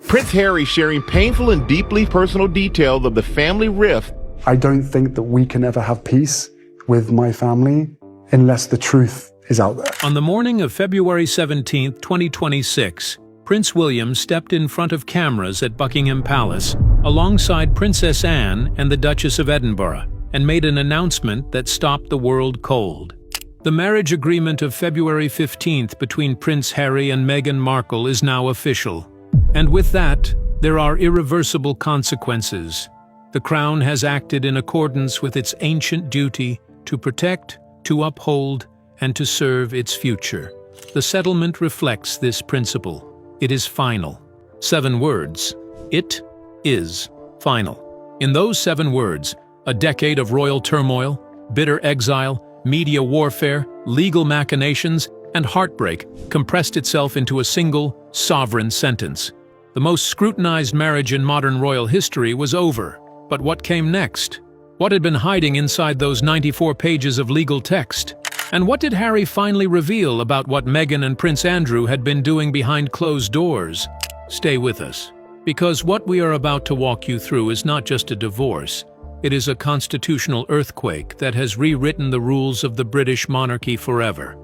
Prince Harry sharing painful and deeply personal details of the family rift. I don't think that we can ever have peace with my family unless the truth is out there. On the morning of February 17, 2026, Prince William stepped in front of cameras at Buckingham Palace alongside Princess Anne and the Duchess of Edinburgh and made an announcement that stopped the world cold. The marriage agreement of February 15th between Prince Harry and Meghan Markle is now official. And with that, there are irreversible consequences. The Crown has acted in accordance with its ancient duty to protect, to uphold, and to serve its future. The settlement reflects this principle. It is final. 7 words. It is final. In those 7 words, a decade of royal turmoil, bitter exile, media warfare, legal machinations, and heartbreak compressed itself into a single, sovereign sentence. The most scrutinized marriage in modern royal history was over. But what came next? What had been hiding inside those 94 pages of legal text? And what did Harry finally reveal about what Meghan and Prince Andrew had been doing behind closed doors? Stay with us, because what we are about to walk you through is not just a divorce. It is a constitutional earthquake that has rewritten the rules of the British monarchy forever.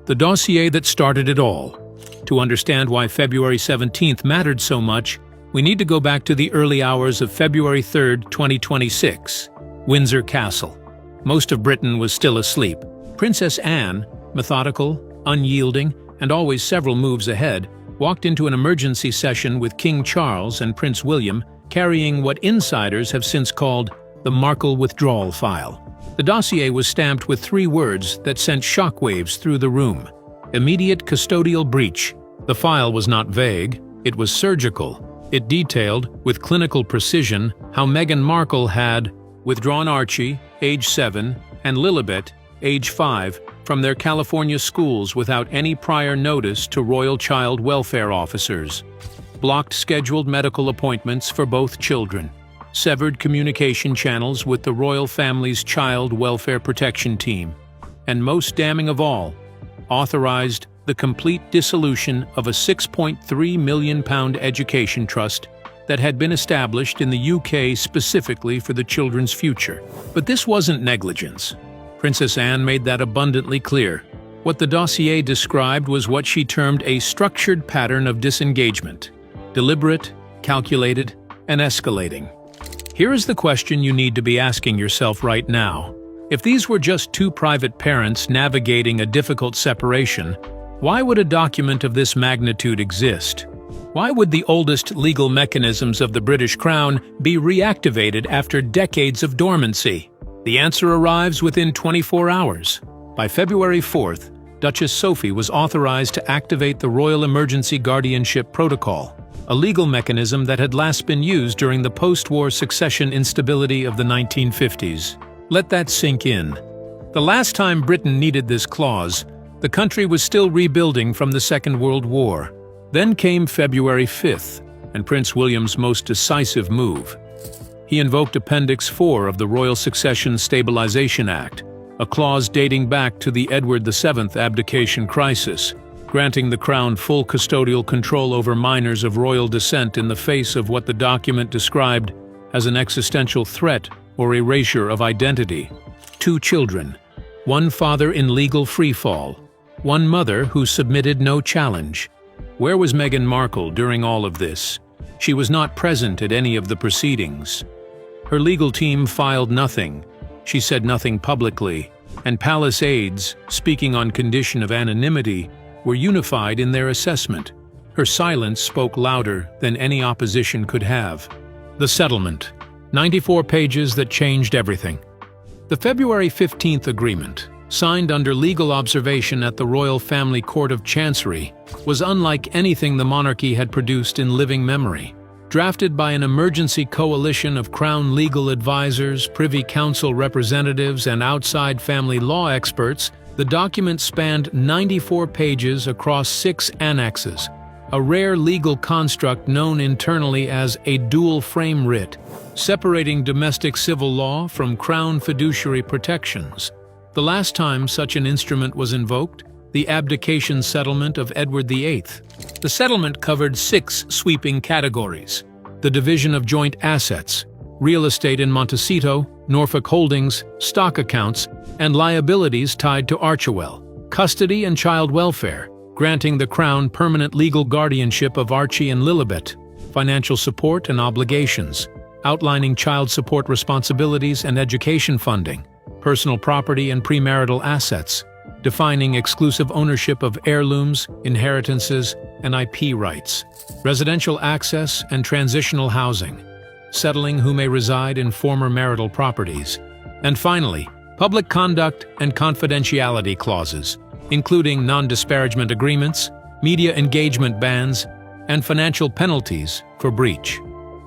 The dossier that started it all. To understand why February 17th mattered so much, we need to go back to the early hours of February 3, 2026, Windsor Castle. Most of Britain was still asleep. Princess Anne, methodical, unyielding, and always several moves ahead, walked into an emergency session with King Charles and Prince William, carrying what insiders have since called the Markle withdrawal file. The dossier was stamped with 3 words that sent shockwaves through the room. Immediate custodial breach. The file was not vague, it was surgical. It detailed, with clinical precision, how Meghan Markle had withdrawn Archie, age 7, and Lilibet, age 5, from their California schools without any prior notice to royal child welfare officers, blocked scheduled medical appointments for both children, severed communication channels with the royal family's child welfare protection team, and most damning of all, authorized the complete dissolution of a £6.3 million education trust that had been established in the UK specifically for the children's future. But this wasn't negligence. Princess Anne made that abundantly clear. What the dossier described was what she termed a structured pattern of disengagement, deliberate, calculated, and escalating. Here is the question you need to be asking yourself right now. If these were just 2 private parents navigating a difficult separation, why would a document of this magnitude exist? Why would the oldest legal mechanisms of the British Crown be reactivated after decades of dormancy? The answer arrives within 24 hours. By February 4th, Duchess Sophie was authorized to activate the Royal Emergency Guardianship Protocol, a legal mechanism that had last been used during the post-war succession instability of the 1950s. Let that sink in. The last time Britain needed this clause, the country was still rebuilding from the Second World War. Then came February 5th, and Prince William's most decisive move. He invoked Appendix 4 of the Royal Succession Stabilization Act, a clause dating back to the Edward VII abdication crisis, granting the Crown full custodial control over minors of royal descent in the face of what the document described as an existential threat or erasure of identity. 2 children, 1 father in legal freefall, 1 mother who submitted no challenge. Where was Meghan Markle during all of this? She was not present at any of the proceedings. Her legal team filed nothing. She said nothing publicly, and palace aides, speaking on condition of anonymity, were unified in their assessment. Her silence spoke louder than any opposition could have. The settlement. 94 pages that changed everything. The February 15th agreement, signed under legal observation at the Royal Family Court of Chancery, was unlike anything the monarchy had produced in living memory. Drafted by an emergency coalition of Crown legal advisors, Privy Council representatives, and outside family law experts, the document spanned 94 pages across 6 annexes, a rare legal construct known internally as a dual-frame writ, separating domestic civil law from Crown fiduciary protections. The last time such an instrument was invoked, the abdication settlement of Edward VIII. The settlement covered 6 sweeping categories: the division of joint assets, real estate in Montecito, Norfolk Holdings, stock accounts, and liabilities tied to Archewell, custody and child welfare, granting the Crown permanent legal guardianship of Archie and Lilibet, financial support and obligations, outlining child support responsibilities and education funding, personal property and premarital assets, defining exclusive ownership of heirlooms, inheritances, and IP rights, residential access and transitional housing, settling who may reside in former marital properties, and finally, public conduct and confidentiality clauses, including non-disparagement agreements, media engagement bans, and financial penalties for breach.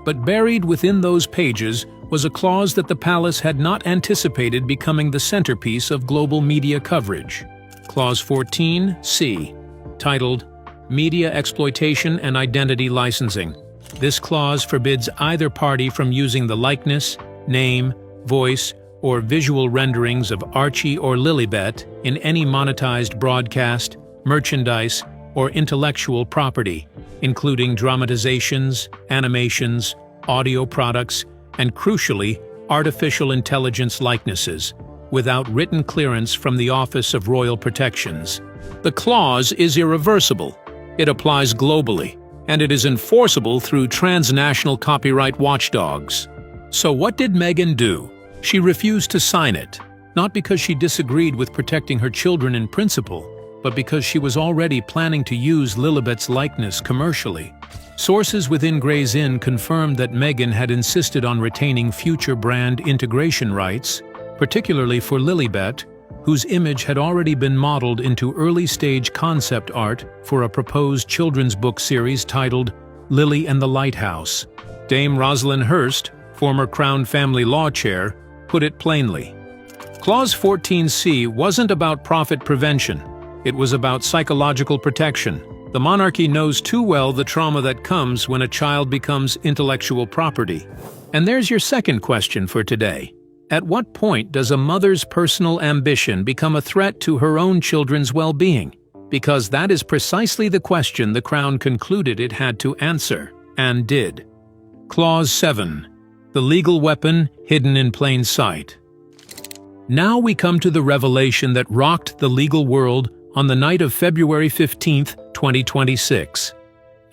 But buried within those pages was a clause that the palace had not anticipated becoming the centerpiece of global media coverage. Clause 14C, titled Media Exploitation and Identity Licensing. This clause forbids either party from using the likeness, name, voice, or visual renderings of Archie or Lilibet in any monetized broadcast, merchandise, or intellectual property, including dramatizations, animations, audio products, and crucially, artificial intelligence likenesses, without written clearance from the Office of Royal Protections. The clause is irreversible. It applies globally, and it is enforceable through transnational copyright watchdogs. So what did Meghan do? She refused to sign it, not because she disagreed with protecting her children in principle, but because she was already planning to use Lilibet's likeness commercially. Sources within Gray's Inn confirmed that Meghan had insisted on retaining future brand integration rights, particularly for Lilibet, whose image had already been modeled into early-stage concept art for a proposed children's book series titled Lily and the Lighthouse. Dame Rosalind Hurst, former Crown Family Law Chair, put it plainly. Clause 14C wasn't about profit prevention. It was about psychological protection. The monarchy knows too well the trauma that comes when a child becomes intellectual property. And there's your second question for today. At what point does a mother's personal ambition become a threat to her own children's well-being? Because that is precisely the question the Crown concluded it had to answer, and did. Clause 7. The legal weapon hidden in plain sight. Now we come to the revelation that rocked the legal world on the night of February 15, 2026.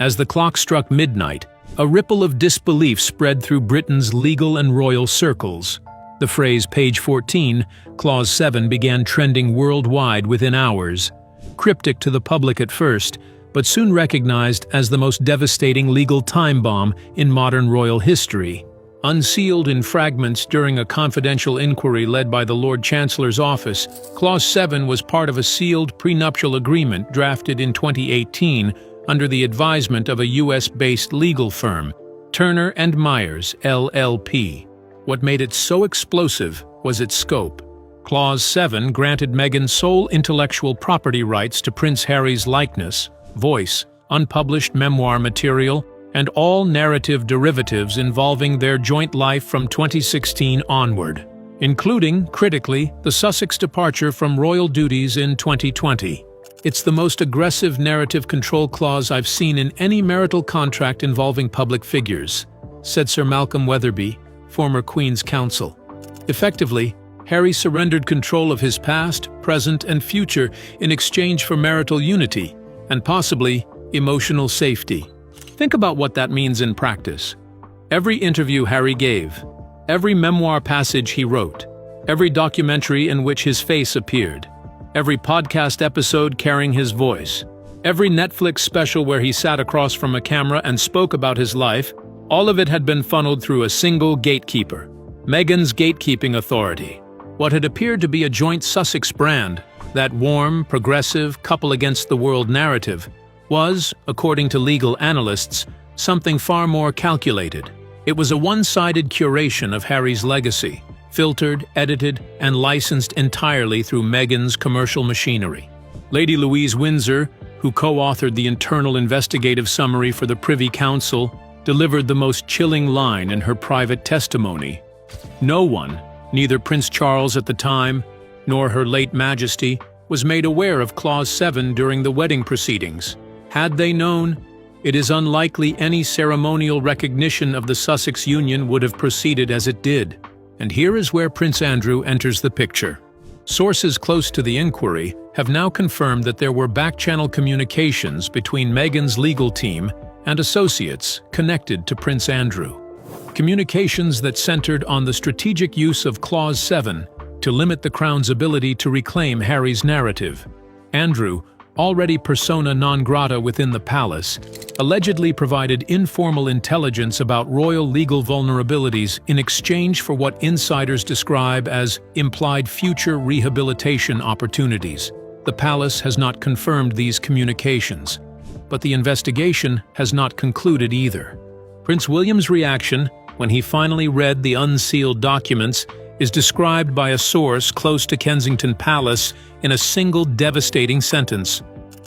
As the clock struck midnight, a ripple of disbelief spread through Britain's legal and royal circles. The phrase page 14, clause 7 began trending worldwide within hours, cryptic to the public at first, but soon recognized as the most devastating legal time bomb in modern royal history. Unsealed in fragments during a confidential inquiry led by the Lord Chancellor's office, Clause 7 was part of a sealed prenuptial agreement drafted in 2018 under the advisement of a US-based legal firm, Turner & Myers, LLP. What made it so explosive was its scope. Clause 7 granted Meghan sole intellectual property rights to Prince Harry's likeness, voice, unpublished memoir material, and all narrative derivatives involving their joint life from 2016 onward, including, critically, the Sussex departure from royal duties in 2020. It's the most aggressive narrative control clause I've seen in any marital contract involving public figures, said Sir Malcolm Weatherby, former Queen's Counsel. Effectively, Harry surrendered control of his past, present, and future in exchange for marital unity, and possibly emotional safety. Think about what that means in practice. Every interview Harry gave, every memoir passage he wrote, every documentary in which his face appeared, every podcast episode carrying his voice, every Netflix special where he sat across from a camera and spoke about his life, all of it had been funneled through a single gatekeeper, Meghan's gatekeeping authority. What had appeared to be a joint Sussex brand, that warm, progressive, couple-against-the-world narrative, was, according to legal analysts, something far more calculated. It was a one-sided curation of Harry's legacy, filtered, edited, and licensed entirely through Meghan's commercial machinery. Lady Louise Windsor, who co-authored the internal investigative summary for the Privy Council, delivered the most chilling line in her private testimony. No one, neither Prince Charles at the time, nor Her late Majesty, was made aware of Clause 7 during the wedding proceedings. Had they known, it is unlikely any ceremonial recognition of the Sussex union would have proceeded as it did. And here is where Prince Andrew enters the picture. Sources close to the inquiry have now confirmed that there were back-channel communications between Meghan's legal team and associates connected to Prince Andrew. Communications that centered on the strategic use of Clause 7 to limit the Crown's ability to reclaim Harry's narrative. Andrew, already persona non grata within the palace, allegedly provided informal intelligence about royal legal vulnerabilities in exchange for what insiders describe as implied future rehabilitation opportunities. The palace has not confirmed these communications, but the investigation has not concluded either. Prince William's reaction, when he finally read the unsealed documents, is described by a source close to Kensington Palace in a single devastating sentence.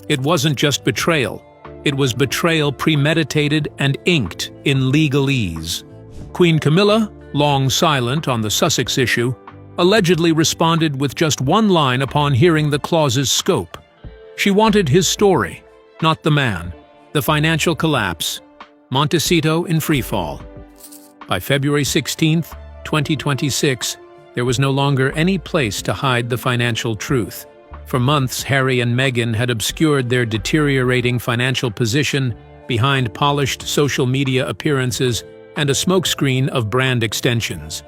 It wasn't just betrayal. It was betrayal premeditated and inked in legalese. Queen Camilla, long silent on the Sussex issue, allegedly responded with just one line upon hearing the clause's scope. She wanted his story, not the man. The financial collapse. Montecito in freefall. By February 16, 2026, there was no longer any place to hide the financial truth. For months, Harry and Meghan had obscured their deteriorating financial position behind polished social media appearances and a smokescreen of brand extensions.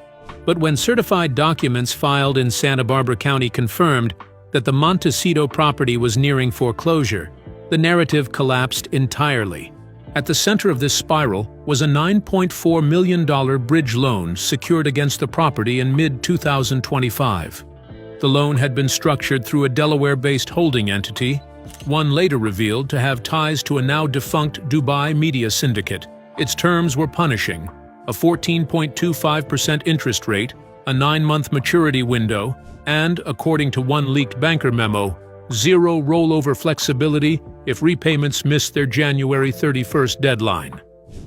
But when certified documents filed in Santa Barbara County confirmed that the Montecito property was nearing foreclosure, the narrative collapsed entirely. At the center of this spiral was a $9.4 million bridge loan secured against the property in mid-2025. The loan had been structured through a Delaware-based holding entity, one later revealed to have ties to a now-defunct Dubai media syndicate. Its terms were punishing: a 14.25% interest rate, a 9-month maturity window, and, according to one leaked banker memo, zero rollover flexibility if repayments missed their January 31st deadline.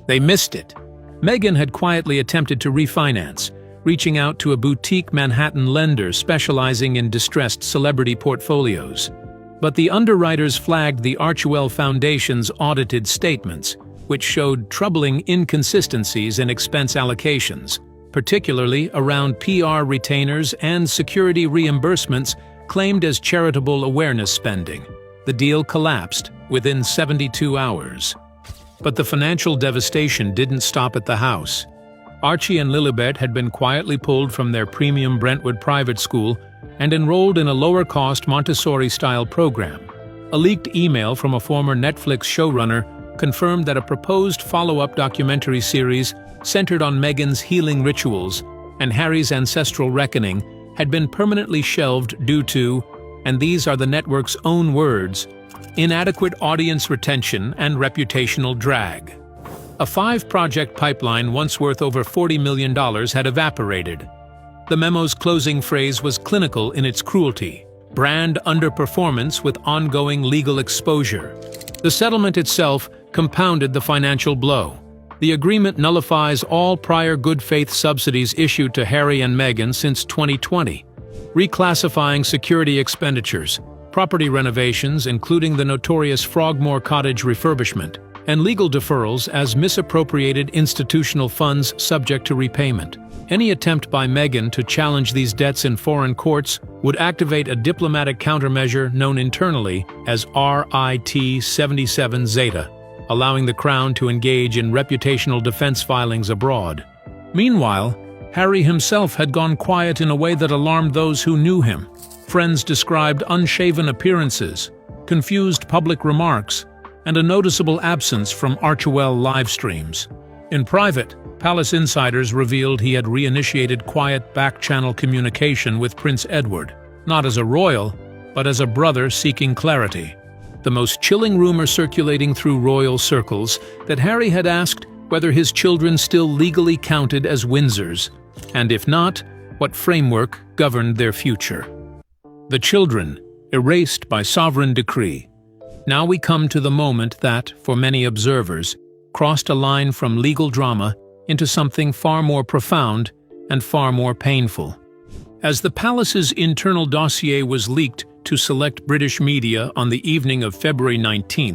They missed it. Meghan had quietly attempted to refinance, reaching out to a boutique Manhattan lender specializing in distressed celebrity portfolios. But the underwriters flagged the Archewell Foundation's audited statements, which showed troubling inconsistencies in expense allocations, particularly around PR retainers and security reimbursements claimed as charitable awareness spending. The deal collapsed within 72 hours. But the financial devastation didn't stop at the house. Archie and Lilibet had been quietly pulled from their premium Brentwood private school and enrolled in a lower-cost Montessori-style program. A leaked email from a former Netflix showrunner confirmed that a proposed follow-up documentary series centered on Meghan's healing rituals and Harry's ancestral reckoning had been permanently shelved due to, and these are the network's own words, inadequate audience retention and reputational drag. A 5-project pipeline once worth over $40 million had evaporated. The memo's closing phrase was clinical in its cruelty: brand underperformance with ongoing legal exposure. The settlement itself compounded the financial blow. The agreement nullifies all prior good faith subsidies issued to Harry and Meghan since 2020, reclassifying security expenditures, property renovations including the notorious Frogmore Cottage refurbishment, and legal deferrals as misappropriated institutional funds subject to repayment. Any attempt by Meghan to challenge these debts in foreign courts would activate a diplomatic countermeasure known internally as RIT 77 Zeta, allowing the Crown to engage in reputational defense filings abroad. Meanwhile, Harry himself had gone quiet in a way that alarmed those who knew him. Friends described unshaven appearances, confused public remarks, and a noticeable absence from Archewell live streams. In private, palace insiders revealed he had reinitiated quiet back-channel communication with Prince Edward, not as a royal, but as a brother seeking clarity. The most chilling rumor circulating through royal circles that Harry had asked whether his children still legally counted as Windsors, and if not, what framework governed their future. The children, erased by sovereign decree. Now we come to the moment that, for many observers, crossed a line from legal drama into something far more profound and far more painful. As the palace's internal dossier was leaked to select British media on the evening of February 19,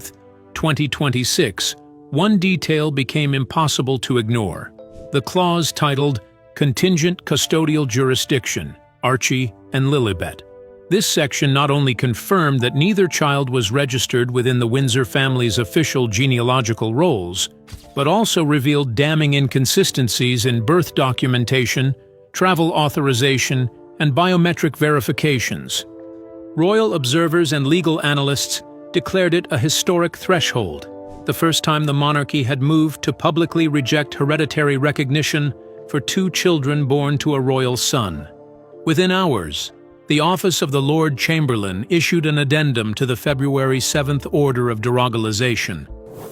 2026, one detail became impossible to ignore. The clause titled Contingent Custodial Jurisdiction, Archie and Lilibet. This section not only confirmed that neither child was registered within the Windsor family's official genealogical rolls, but also revealed damning inconsistencies in birth documentation, travel authorization, and biometric verifications. Royal observers and legal analysts declared it a historic threshold, the first time the monarchy had moved to publicly reject hereditary recognition for two children born to a royal son. Within hours, the Office of the Lord Chamberlain issued an addendum to the February 7th Order of Derogalization,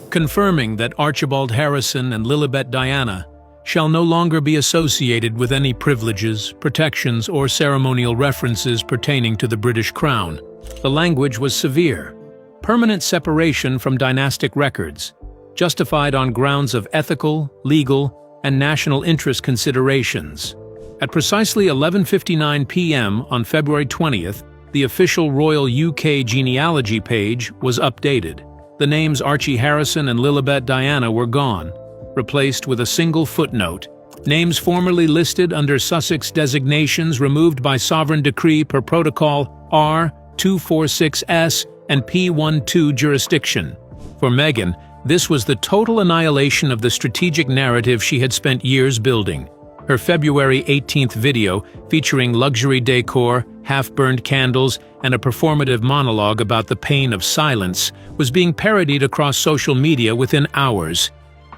confirming that Archibald Harrison and Lilibet Diana shall no longer be associated with any privileges, protections, or ceremonial references pertaining to the British Crown. The language was severe. Permanent separation from dynastic records, justified on grounds of ethical, legal, and national interest considerations. At precisely 11:59 p.m. on February 20th, the official Royal UK genealogy page was updated. The names Archie Harrison and Lilibet Diana were gone, replaced with a single footnote. Names formerly listed under Sussex designations removed by sovereign decree per Protocol R246S and P12 jurisdiction. For Meghan, this was the total annihilation of the strategic narrative she had spent years building. Her February 18th video, featuring luxury decor, half-burned candles, and a performative monologue about the pain of silence, was being parodied across social media within hours,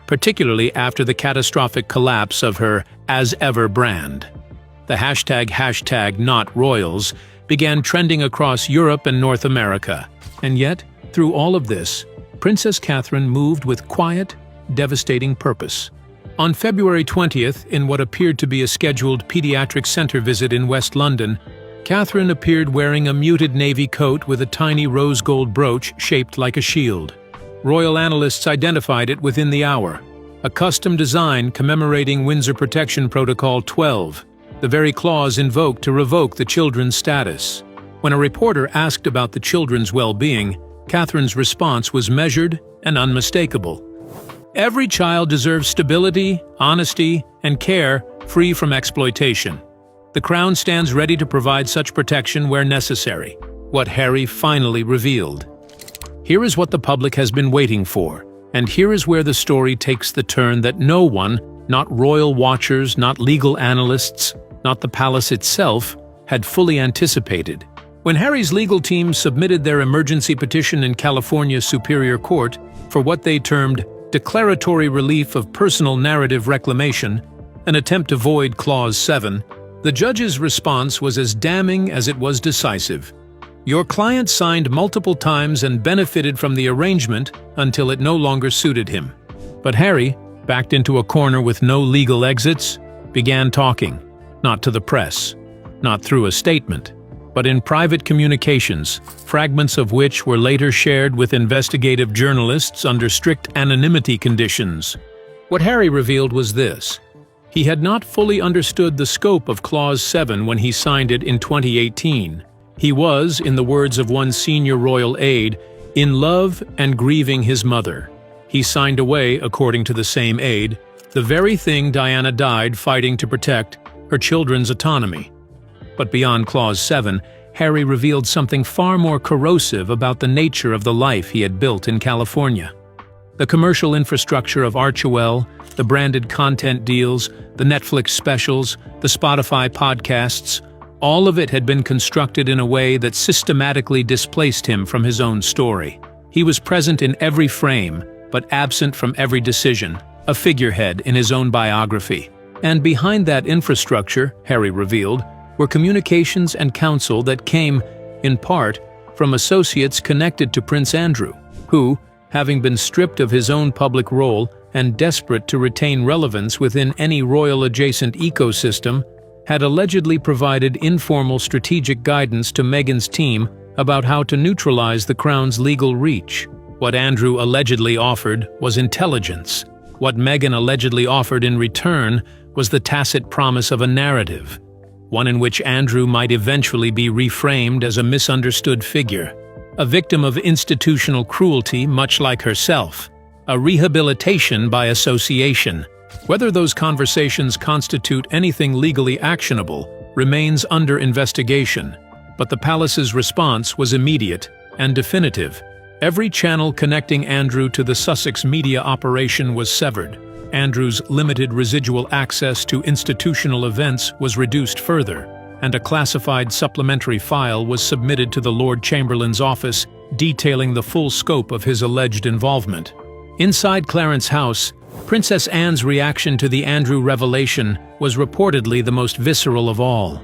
particularly after the catastrophic collapse of her As Ever brand. The hashtag #NotRoyals began trending across Europe and North America. And yet, through all of this, Princess Catherine moved with quiet, devastating purpose. On February 20th, in what appeared to be a scheduled pediatric center visit in West London, Catherine appeared wearing a muted navy coat with a tiny rose gold brooch shaped like a shield. Royal analysts identified it within the hour, a custom design commemorating Windsor Protection Protocol 12, the very clause invoked to revoke the children's status. When a reporter asked about the children's well-being, Catherine's response was measured and unmistakable. Every child deserves stability, honesty, and care free from exploitation. The Crown stands ready to provide such protection where necessary, what Harry finally revealed. Here is what the public has been waiting for, and here is where the story takes the turn that no one, not royal watchers, not legal analysts, not the palace itself, had fully anticipated. When Harry's legal team submitted their emergency petition in California's Superior Court for what they termed declaratory relief of personal narrative reclamation, an attempt to void Clause 7, the judge's response was as damning as it was decisive. Your client signed multiple times and benefited from the arrangement until it no longer suited him. But Harry, backed into a corner with no legal exits, began talking, not to the press, not through a statement, but in private communications, fragments of which were later shared with investigative journalists under strict anonymity conditions. What Harry revealed was this: he had not fully understood the scope of Clause 7 when he signed it in 2018. He was, in the words of one senior royal aide, in love and grieving his mother. He signed away, according to the same aide, the very thing Diana died fighting to protect, her children's autonomy. But beyond Clause 7, Harry revealed something far more corrosive about the nature of the life he had built in California. The commercial infrastructure of Archewell, the branded content deals, the Netflix specials, the Spotify podcasts, all of it had been constructed in a way that systematically displaced him from his own story. He was present in every frame, but absent from every decision, a figurehead in his own biography. And behind that infrastructure, Harry revealed, were communications and counsel that came, in part, from associates connected to Prince Andrew, who, having been stripped of his own public role and desperate to retain relevance within any royal-adjacent ecosystem, had allegedly provided informal strategic guidance to Meghan's team about how to neutralize the Crown's legal reach. What Andrew allegedly offered was intelligence. What Meghan allegedly offered in return was the tacit promise of a narrative. one in which Andrew might eventually be reframed as a misunderstood figure, a victim of institutional cruelty much like herself, a rehabilitation by association. Whether those conversations constitute anything legally actionable remains under investigation, but the palace's response was immediate and definitive. Every channel connecting Andrew to the Sussex media operation was severed. Andrew's limited residual access to institutional events was reduced further, and a classified supplementary file was submitted to the Lord Chamberlain's office detailing the full scope of his alleged involvement. Inside Clarence House, Princess Anne's reaction to the Andrew revelation was reportedly the most visceral of all.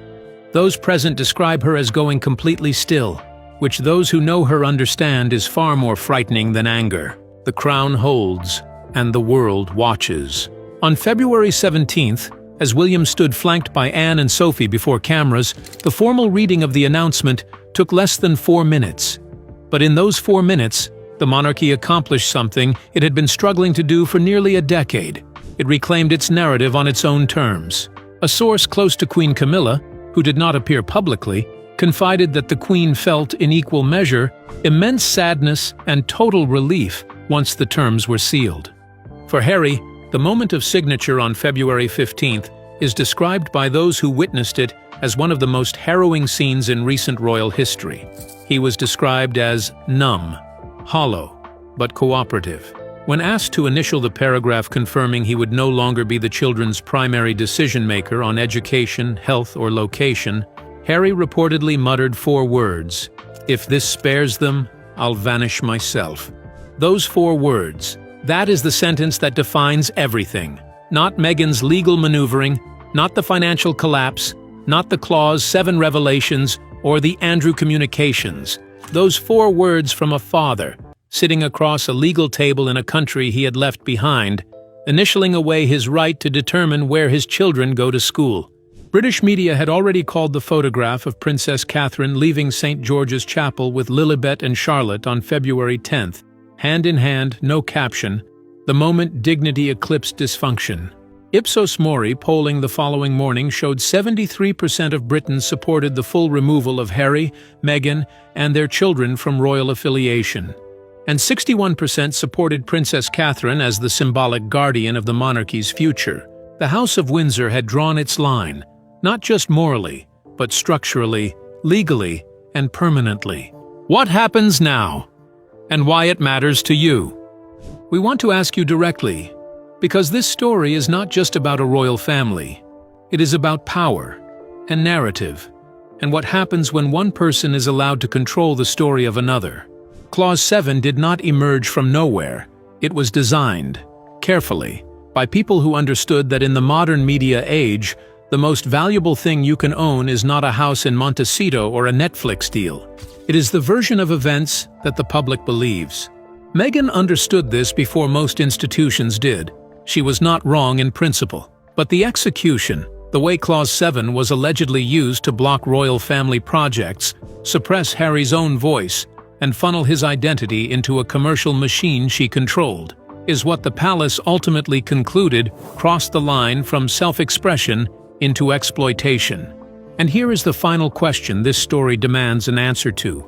Those present describe her as going completely still, which those who know her understand is far more frightening than anger. The crown holds, and the world watches. On February 17th, as William stood flanked by Anne and Sophie before cameras, the formal reading of the announcement took less than 4 minutes. But in those 4 minutes, the monarchy accomplished something it had been struggling to do for nearly a decade. It reclaimed its narrative on its own terms. A source close to Queen Camilla, who did not appear publicly, confided that the Queen felt, in equal measure, immense sadness and total relief once the terms were sealed. For Harry, the moment of signature on February 15th is described by those who witnessed it as one of the most harrowing scenes in recent royal history. He was described as numb, hollow, but cooperative. When asked to initial the paragraph confirming he would no longer be the children's primary decision-maker on education, health, or location, Harry reportedly muttered 4 words: "If this spares them, I'll vanish myself." Those 4 words, that is the sentence that defines everything. Not Meghan's legal maneuvering, not the financial collapse, not the Clause 7 revelations, or the Andrew communications. Those 4 words from a father, sitting across a legal table in a country he had left behind, initialing away his right to determine where his children go to school. British media had already called the photograph of Princess Catherine leaving St. George's Chapel with Lilibet and Charlotte on February 10th. Hand in hand, no caption, the moment dignity eclipsed dysfunction. Ipsos Mori polling the following morning showed 73% of Britons supported the full removal of Harry, Meghan, and their children from royal affiliation. And 61% supported Princess Catherine as the symbolic guardian of the monarchy's future. The House of Windsor had drawn its line, not just morally, but structurally, legally, and permanently. What happens now? And why it matters to you? We want to ask you directly, because this story is not just about a royal family. It is about power and narrative, and what happens when one person is allowed to control the story of another. Clause 7 did not emerge from nowhere. It was designed, carefully, by people who understood that in the modern media age, the most valuable thing you can own is not a house in Montecito or a Netflix deal. It is the version of events that the public believes. Meghan understood this before most institutions did. She was not wrong in principle. But the execution, the way Clause 7 was allegedly used to block royal family projects, suppress Harry's own voice, and funnel his identity into a commercial machine she controlled, is what the palace ultimately concluded crossed the line from self-expression into exploitation. And here is the final question this story demands an answer to.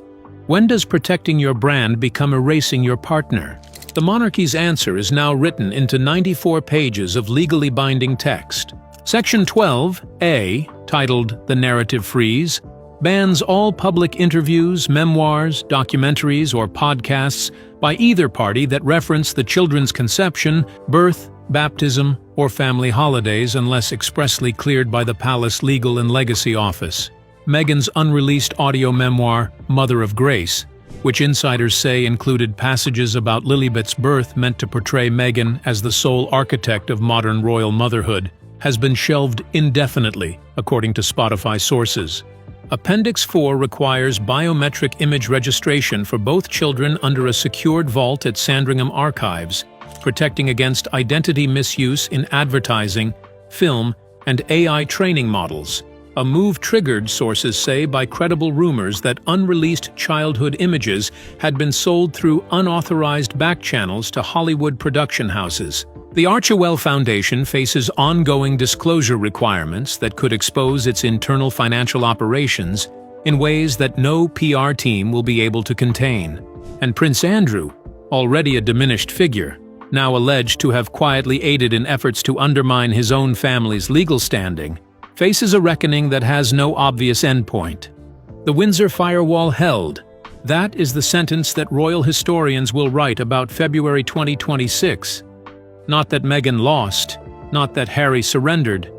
When does protecting your brand become erasing your partner? The monarchy's answer is now written into 94 pages of legally binding text. Section 12A, titled The Narrative Freeze, bans all public interviews, memoirs, documentaries, or podcasts by either party that reference the children's conception, birth, baptism, or family holidays unless expressly cleared by the Palace Legal and Legacy Office. Meghan's unreleased audio memoir, Mother of Grace, which insiders say included passages about Lilibet's birth meant to portray Meghan as the sole architect of modern royal motherhood, has been shelved indefinitely, according to Spotify sources. Appendix 4 requires biometric image registration for both children under a secured vault at Sandringham Archives, protecting against identity misuse in advertising, film, and AI training models. A move triggered, sources say, by credible rumors that unreleased childhood images had been sold through unauthorized back channels to Hollywood production houses. The Archewell Foundation faces ongoing disclosure requirements that could expose its internal financial operations in ways that no PR team will be able to contain. And Prince Andrew, already a diminished figure, now alleged to have quietly aided in efforts to undermine his own family's legal standing, faces a reckoning that has no obvious endpoint. The Windsor firewall held. That is the sentence that royal historians will write about February 2026. Not that Meghan lost, not that Harry surrendered,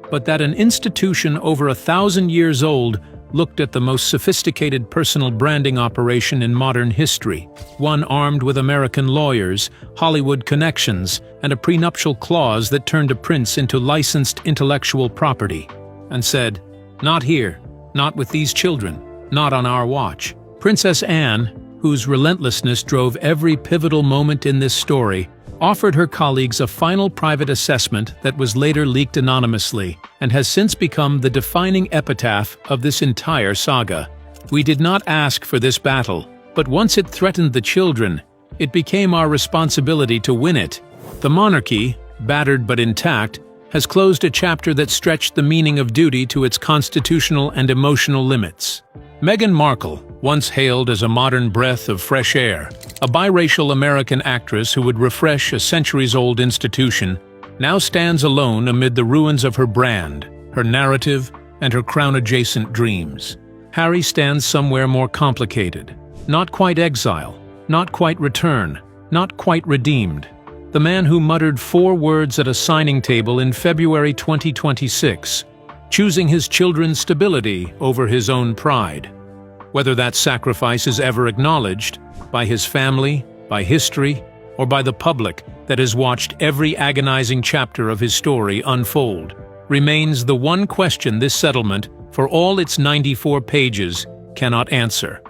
but that an institution over 1,000 years old looked at the most sophisticated personal branding operation in modern history, one armed with American lawyers, Hollywood connections, and a prenuptial clause that turned a prince into licensed intellectual property, and said, "Not here, not with these children, not on our watch." Princess Anne, whose relentlessness drove every pivotal moment in this story, offered her colleagues a final private assessment that was later leaked anonymously and has since become the defining epitaph of this entire saga. "We did not ask for this battle, but once it threatened the children, it became our responsibility to win it. The monarchy, battered but intact, has closed a chapter that stretched the meaning of duty to its constitutional and emotional limits." Meghan Markle, once hailed as a modern breath of fresh air, a biracial American actress who would refresh a centuries-old institution, now stands alone amid the ruins of her brand, her narrative, and her crown-adjacent dreams. Harry stands somewhere more complicated. Not quite exile, not quite return, not quite redeemed. The man who muttered 4 words at a signing table in February 2026, choosing his children's stability over his own pride. Whether that sacrifice is ever acknowledged, by his family, by history, or by the public that has watched every agonizing chapter of his story unfold, remains the one question this settlement, for all its 94 pages, cannot answer.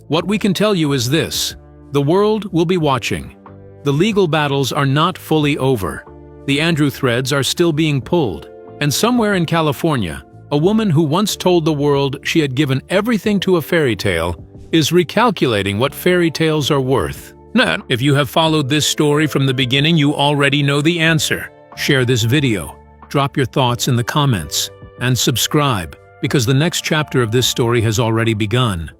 What we can tell you is this: the world will be watching. The legal battles are not fully over. The Andrew threads are still being pulled. And somewhere in California, a woman who once told the world she had given everything to a fairy tale is recalculating what fairy tales are worth. Now, if you have followed this story from the beginning, you already know the answer. Share this video, drop your thoughts in the comments, and subscribe, because the next chapter of this story has already begun.